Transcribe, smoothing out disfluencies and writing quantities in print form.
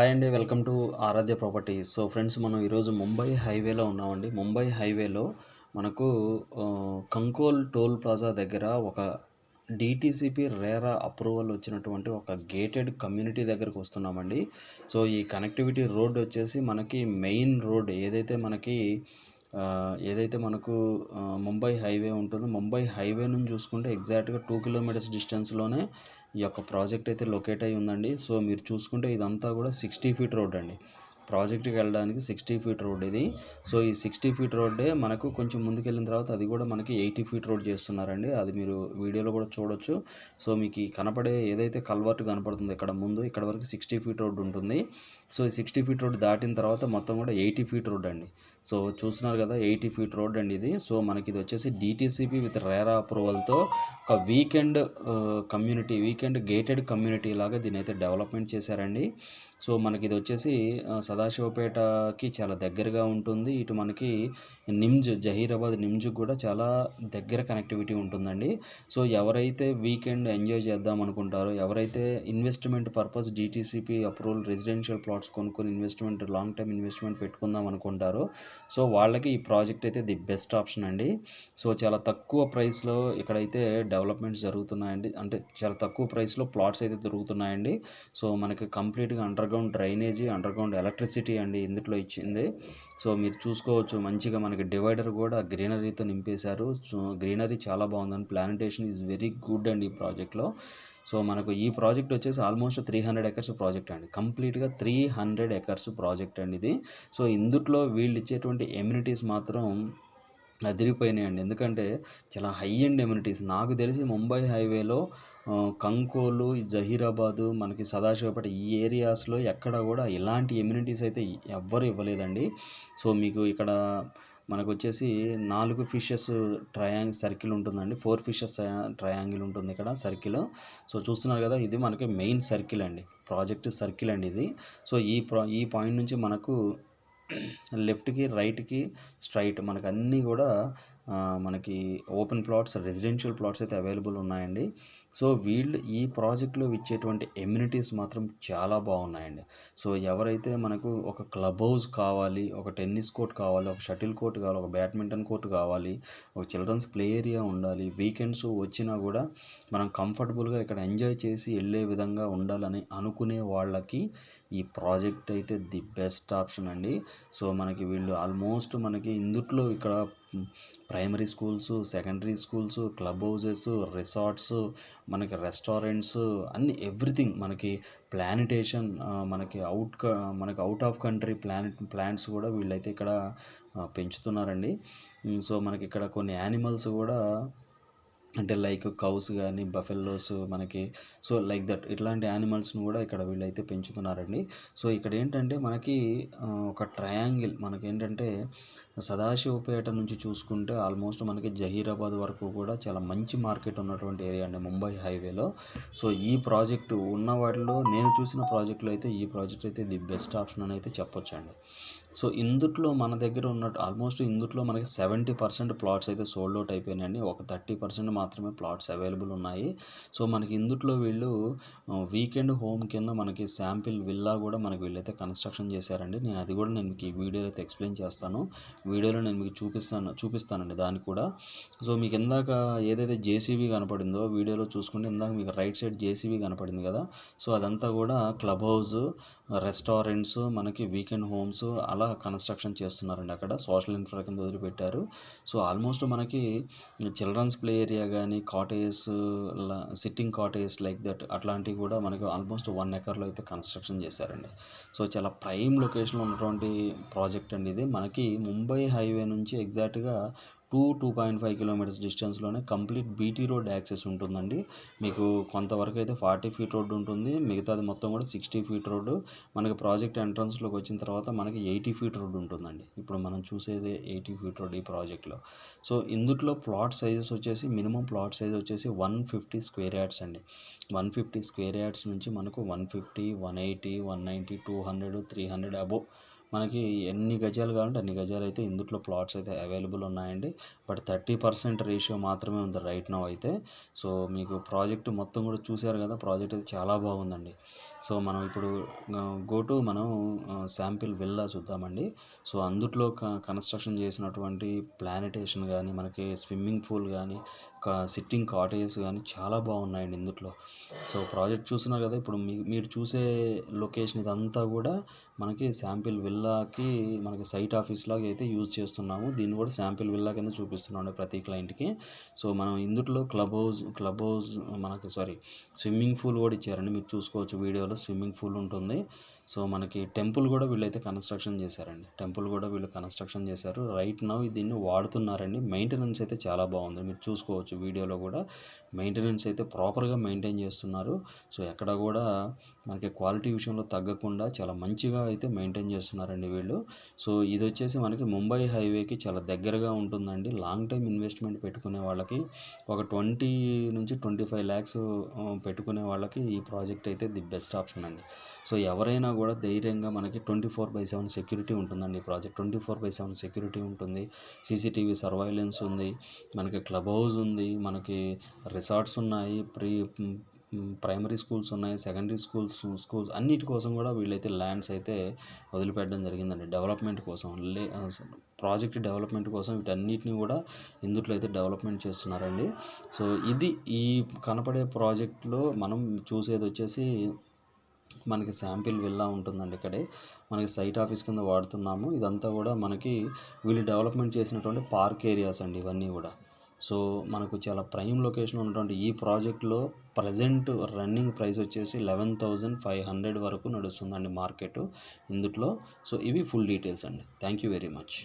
Hi అండి, welcome to Aradhya properties. So friends, మనం ఈరోజు ముంబై హైవేలో ఉన్నామండి. ముంబై హైవేలో మనకు కంకోల్ టోల్ ప్లాజా దగ్గర ఒక డిటిసిపి రేరా అప్రూవల్ వచ్చినటువంటి ఒక గేటెడ్ కమ్యూనిటీ దగ్గరకు వస్తున్నామండి. సో ఈ కనెక్టివిటీ రోడ్ వచ్చేసి మనకి మెయిన్ రోడ్ ఏదైతే మనకు ముంబై హైవే ఉంటుందో, ముంబై హైవే నుంచి చూసుకుంటే ఎగ్జాక్ట్గా 2 కిలోమీటర్స్ డిస్టెన్స్లోనే ఈ యొక్క ప్రాజెక్ట్ అయితే లొకేట్ అయి ఉందండి. సో మీరు చూసుకుంటే ఇదంతా కూడా 60 ఫీట్ రోడ్ అండి. ప్రాజెక్ట్కి వెళ్ళడానికి 60 ఫీట్ రోడ్ ఇది. సో ఈ 60 ఫీట్ రోడ్డే మనకు కొంచెం ముందుకెళ్ళిన తర్వాత అది కూడా మనకి 80 ఫీట్ రోడ్ చేస్తున్నారండి. అది మీరు వీడియోలో కూడా చూడొచ్చు. సో మీకు ఈ కనపడే ఏదైతే కల్వర్ట్ కనపడుతుందో ఇక్కడ ముందు, ఇక్కడ వరకు 60 ఫీట్ రోడ్ ఉంటుంది. సో ఈ 60 ఫీట్ రోడ్ దాటిన తర్వాత మొత్తం కూడా 80 ఫీట్ రోడ్ అండి. సో చూస్తున్నారు కదా, 80 ఫీట్ రోడ్ అండి ఇది. సో మనకి ఇది వచ్చేసి డిటిసిపి విత్ రేరా అప్రూవల్తో ఒక వీకెండ్ గేటెడ్ కమ్యూనిటీ లాగా దీని అయితే డెవలప్మెంట్ చేశారండి. సో మనకి ఇది వచ్చేసి సదాశివపేటకి చాలా దగ్గరగా ఉంటుంది. ఇటు మనకి జహీరాబాద్ నిమ్జ్ కూడా చాలా దగ్గర కనెక్టివిటీ ఉంటుందండి. సో ఎవరైతే వీకెండ్ ఎంజాయ్ చేద్దాం అనుకుంటారో, ఎవరైతే investment purpose DTCP approval residential plots కొనుక్కొని లాంగ్ టైమ్ ఇన్వెస్ట్మెంట్ పెట్టుకుందాం అనుకుంటారో, సో వాళ్ళకి ఈ ప్రాజెక్ట్ అయితే ది బెస్ట్ ఆప్షన్ అండి. సో చాలా తక్కువ ప్రైస్లో ఇక్కడైతే డెవలప్మెంట్స్ జరుగుతున్నాయండి. అంటే చాలా తక్కువ ప్రైస్లో ప్లాట్స్ అయితే దొరుకుతున్నాయండి. సో మనకి కంప్లీట్గా అండర్గ్రౌండ్ డ్రైనేజీ, అండర్గ్రౌండ్ ఎలక్ట్రిసిటీ అండి ఇందులో ఇచ్చింది. సో మీరు చూసుకోవచ్చు, మంచిగా మనకి డివైడర్ కూడా గ్రీనరీతో నింపేశారు. సో గ్రీనరీ చాలా బాగుందండి. ప్లాంటేషన్ ఈజ్ వెరీ గుడ్ అండి ఈ ప్రాజెక్ట్లో. సో మనకు ఈ ప్రాజెక్ట్ వచ్చేసి ఆల్మోస్ట్ 300 ఎకర్స్ ప్రాజెక్ట్ అండి. కంప్లీట్గా 300 ఎకర్స్ ప్రాజెక్ట్ అండి ఇది. సో ఇందులో వీళ్ళు ఇచ్చేటువంటి ఎమ్యూనిటీస్ మాత్రం అదిరిపోయినాయండి. ఎందుకంటే చాలా హై అండ్ ఎమ్యూనిటీస్. నాకు తెలిసి ముంబై హైవేలో కంకోలు, జహీరాబాదు, మనకి సదాశివపేట ఈ ఏరియాస్లో ఎక్కడ కూడా ఇలాంటి ఎమ్యూనిటీస్ అయితే ఎవ్వరు ఇవ్వలేదండి. సో మీకు ఇక్కడ మనకు వచ్చేసి 4 ఫిషెస్ సర్కిల్ ఉంటుందండి. 4 ఫిషెస్ ట్రయాంగిల్ ఉంటుంది ఇక్కడ సర్కిల్. సో చూస్తున్నారు కదా, ఇది మనకి మెయిన్ సర్కిల్ అండి, ప్రాజెక్ట్ సర్కిల్ అండి ఇది. సో ఈ పాయింట్ నుంచి మనకు లెఫ్ట్కి, రైట్కి, స్ట్రైట్ మనకు అన్నీ కూడా మనకి ఓపెన్ ప్లాట్స్, రెసిడెన్షియల్ ప్లాట్స్ అయితే అవైలబుల్ ఉన్నాయండి. సో వీళ్ళు ఈ ప్రాజెక్ట్లో ఇచ్చేటువంటి ఎమ్యూనిటీస్ మాత్రం చాలా బాగున్నాయండి. సో ఎవరైతే మనకు ఒక క్లబ్ హౌస్ కావాలి, ఒక టెన్నిస్ కోర్ట్ కావాలి, ఒక షటిల్ కోర్ట్ కావాలి, ఒక బ్యాడ్మింటన్ కోర్ట్ కావాలి, ఒక చిల్డ్రన్స్ ప్లే ఏరియా ఉండాలి, వీకెండ్స్ వచ్చినా కూడా మనం కంఫర్టబుల్గా ఇక్కడ ఎంజాయ్ చేసి వెళ్ళే విధంగా ఉండాలని అనుకునే వాళ్ళకి ఈ ప్రాజెక్ట్ అయితే ది బెస్ట్ ఆప్షన్ అండి. సో మనకి వీళ్ళు ఆల్మోస్ట్ మనకి ఇందుట్లో ఇక్కడ primary schools, secondary schools, club houses, resorts, మనకి రెస్టారెంట్స్, అన్ని ఎవ్రీథింగ్ మనకి ప్లానిటేషన్, మనకి అవుట్ ఆఫ్ కంట్రీ ప్లాంట్స్ కూడా వీళ్ళైతే ఇక్కడ పెంచుతున్నారండి. సో మనకి ఇక్కడ కొన్ని యానిమల్స్ కూడా, అంటే లైక్ కౌస్ కానీ, బఫెల్లోస్ మనకి, సో లైక్ దట్ ఇట్లాంటి యానిమల్స్ని కూడా ఇక్కడ వీళ్ళైతే పెంచుతున్నారండి. సో ఇక్కడ ఏంటంటే మనకి ఒక ట్రయాంగిల్, మనకేంటంటే సదాశివపేట నుంచి చూసుకుంటే ఆల్మోస్ట్ మనకి జహీరాబాద్ వరకు కూడా చాలా మంచి మార్కెట్ ఉన్నటువంటి ఏరియా అండి ముంబై హైవేలో. సో ఈ ప్రాజెక్టు ఉన్న వాటిలో, నేను చూసిన ప్రాజెక్టులో అయితే ఈ ప్రాజెక్ట్ అయితే ది బెస్ట్ ఆప్షన్ అని అయితే చెప్పొచ్చండి. సో ఇందుట్లో మన దగ్గర ఉన్నట్టు ఆల్మోస్ట్ ఇందుట్లో మనకి 70% ప్లాట్స్ అయితే సోల్డ్ అవుట్ అయిపోయినాయండి. ఒక 30% మాత్రమే ప్లాట్స్ అవైలబుల్ ఉన్నాయి. సో మనకి ఇందుట్లో వీళ్ళు వీకెండ్ హోమ్ కింద మనకి శాంపిల్ విల్లా కూడా మనకి వీళ్ళైతే కన్స్ట్రక్షన్ చేశారండి. అది కూడా నేను మీకు ఈ వీడియోలో అయితే ఎక్స్ప్లెయిన్ చేస్తాను. వీడియోలో నేను మీకు చూపిస్తానండి దాన్ని కూడా. సో మీకు ఇందాక ఏదైతే జేసీబీ కనపడిందో వీడియోలో చూసుకుంటే, ఇందాక మీకు రైట్ సైడ్ జేసీబీ కనపడింది కదా, సో అదంతా కూడా క్లబ్ హౌస్, రెస్టారెంట్స్, మనకి వీకెండ్ హోమ్స్ అలా కన్స్ట్రక్షన్ చేస్తున్నారండి. అక్కడ సోషల్ ఇన్ఫ్రా కింద వదిలిపెట్టారు. సో ఆల్మోస్ట్ మనకి చిల్డ్రన్స్ ప్లే ఏరియా కానీ, cottage, sitting cottage like that అట్లాంటివి కూడా మనకి ఆల్మోస్ట్ 1 ఎకర్లో అయితే కన్స్ట్రక్షన్ చేశారండి. సో చాలా ప్రైమ్ లొకేషన్లో ఉన్నటువంటి ప్రాజెక్ట్ అండి ఇది. మనకి ముంబై హైవే నుంచి ఎగ్జాక్ట్గా 2.5 కిలోమీటర్స్ డిస్టెన్స్లోనే కంప్లీట్ బీటీ రోడ్ యాక్సెస్ ఉంటుందండి. మీకు కొంతవరకు అయితే 40 ఫీట్ రోడ్ ఉంటుంది, మిగతాది మొత్తం కూడా 60 ఫీట్ రోడ్డు. మనకి ప్రాజెక్ట్ ఎంట్రన్స్లోకి వచ్చిన తర్వాత మనకి 80 ఫీట్ రోడ్ ఉంటుందండి. ఇప్పుడు మనం చూసేది 80 ఫీట్ రోడ్ ఈ ప్రాజెక్ట్లో. సో ఇందులో ప్లాట్ సైజెస్ వచ్చేసి, మినిమం ప్లాట్ సైజ్ వచ్చేసి 150 స్క్వేర్ యార్డ్స్ అండి. 150 స్క్వేర్ యార్డ్స్ నుంచి మనకు 150, 180, 190, 200, 300 అబోవ్ మనకి ఎన్ని గజాలు కావాలంటే అన్ని గజాలు అయితే ఇందులో ప్లాట్స్ అయితే అవైలబుల్ ఉన్నాయండి. బట్ 30% రేషియో మాత్రమే ఉంది రైట్ నౌ అయితే. సో మీకు ప్రాజెక్ట్ మొత్తం కూడా చూశారు కదా, ప్రాజెక్ట్ అయితే చాలా బాగుందండి. సో మనం ఇప్పుడు మనం శాంపిల్ విల్లా చూద్దామండి. సో అందుట్లో కన్స్ట్రక్షన్ చేసినటువంటి ప్లానిటేషన్ కానీ, మనకి స్విమ్మింగ్ పూల్ కానీ, సిట్టింగ్ కాటేజెస్ కానీ చాలా బాగున్నాయండి ఇందులో. సో ప్రాజెక్ట్ చూస్తున్నారు కదా, ఇప్పుడు మీరు చూసే లొకేషన్ ఇదంతా కూడా మనకి శాంపిల్ విల్లాకి మనకి సైట్ ఆఫీస్ లాగా అయితే యూజ్ చేస్తున్నాము. దీన్ని కూడా శాంపిల్ విల్లా కింద చూపిస్తున్నాం ప్రతి క్లయింట్కి. సో మనం ఇందులో క్లబ్ హౌస్ మనకి స్విమ్మింగ్ పూల్ కూడా ఇచ్చారండి. మీరు చూసుకోవచ్చు వీడియోలో స్విమ్మింగ్ పూల్ ఉంటుంది. సో మనకి టెంపుల్ కూడా వీళ్ళైతే కన్స్ట్రక్షన్ చేశారండి. వీళ్ళు కన్స్ట్రక్షన్ చేశారు. రైట్ నౌ దీన్ని వాడుతున్నారండి. మెయింటెనెన్స్ అయితే చాలా బాగుంది. మీరు చూసుకోవచ్చు వీడియోలో కూడా మెయింటెనెన్స్ అయితే ప్రాపర్గా మెయింటైన్ చేస్తున్నారు. సో ఎక్కడ కూడా మనకి క్వాలిటీ విషయంలో తగ్గకుండా చాలా మంచిగా అయితే మెయింటైన్ చేస్తున్నారండి వీళ్ళు. సో ఇది వచ్చేసి మనకి ముంబై హైవేకి చాలా దగ్గరగా ఉంటుందండి. లాంగ్ టైం ఇన్వెస్ట్మెంట్ పెట్టుకునే వాళ్ళకి, ఒక 20 నుంచి 25 lakhs పెట్టుకునే వాళ్ళకి ఈ ప్రాజెక్ట్ అయితే ది బెస్ట్ ఆప్షన్ అండి. సో ఎవరైనా కూడా ధైర్యంగా, మనకి 24/7 సెక్యూరిటీ ఉంటుందండి. ఈ ప్రాజెక్ట్ 24/7 సెక్యూరిటీ ఉంటుంది. సీసీటీవీ సర్వైలెన్స్ ఉంది, మనకి క్లబ్ హౌస్ ఉంది, మనకి రిసార్ట్స్ ఉన్నాయి, ప్రైమరీ స్కూల్స్ ఉన్నాయి, సెకండరీ స్కూల్స్ అన్నిటి కోసం కూడా వీళ్ళైతే ల్యాండ్స్ అయితే వదిలిపెట్టడం జరిగిందండి. డెవలప్మెంట్ కోసం, ప్రాజెక్ట్ డెవలప్మెంట్ కోసం వీటన్నిటిని కూడా ఇందులో అయితే డెవలప్మెంట్ చేస్తున్నారండి. సో ఇది ఈ కనపడే ప్రాజెక్ట్లో మనం చూసేది వచ్చేసి మనకి శాంపిల్ విల్లా ఉంటుందండి. ఇక్కడే మనకి సైట్ ఆఫీస్ కింద వాడుతున్నాము. ఇదంతా కూడా మనకి వీళ్ళు డెవలప్మెంట్ చేసినటువంటి పార్క్ ఏరియాస్ అండి ఇవన్నీ కూడా. సో మనకు చాలా ప్రైమ్ లొకేషన్ ఉన్నటువంటి ఈ ప్రాజెక్ట్లో ప్రజెంట్ రన్నింగ్ ప్రైస్ వచ్చేసి 11,500 వరకు నడుస్తుందండి మార్కెట్ ఇందులో. సో ఇవి ఫుల్ డీటెయిల్స్ అండి. Thank you very much.